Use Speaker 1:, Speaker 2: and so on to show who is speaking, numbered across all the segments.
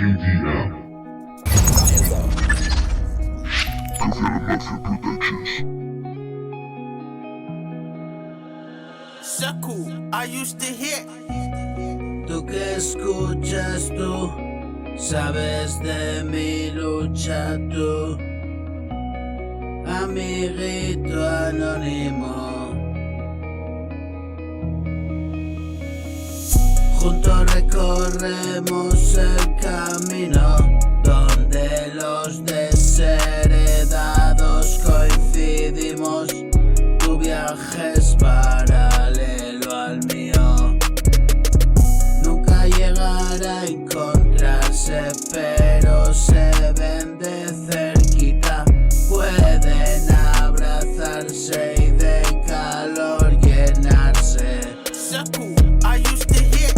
Speaker 1: KDM. Mafia Productions.
Speaker 2: Shaku, I used to hit.
Speaker 3: Tú que escuchas tú, sabes de mi lucha tú, amiguito anónimo. Juntos recorremos el camino donde los desheredados coincidimos. Tu viaje es paralelo al mío. Nunca llegará a encontrarse, pero se ven de cerquita. Pueden abrazarse y de calor llenarse.
Speaker 2: Shaku, I used to hit.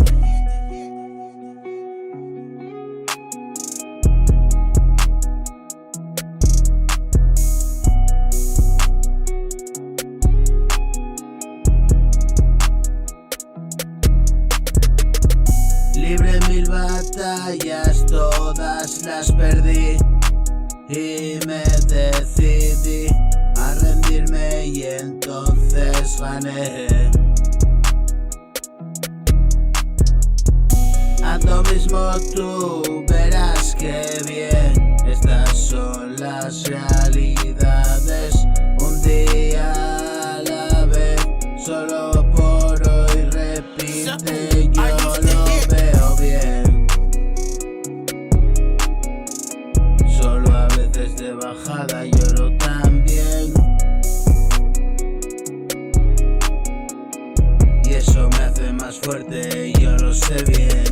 Speaker 3: Libre mil batallas, todas las perdí y me decidí a rendirme y entonces gané. Haz lo mismo tú, verás que bien. Estas son las realidades, un día a la vez, solo por hoy repite, yo lo veo bien. Solo a veces de bajada lloro también, y eso me hace más fuerte, yo lo sé bien.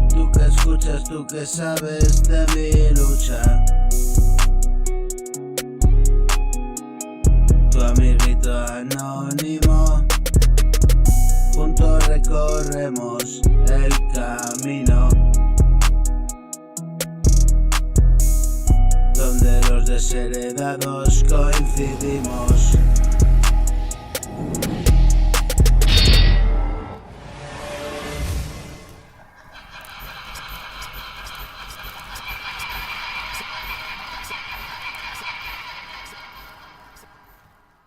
Speaker 3: Tú que escuchas, tú que sabes de mi lucha, tu amiguito anónimo. Juntos recorremos el camino donde los desheredados coincidimos.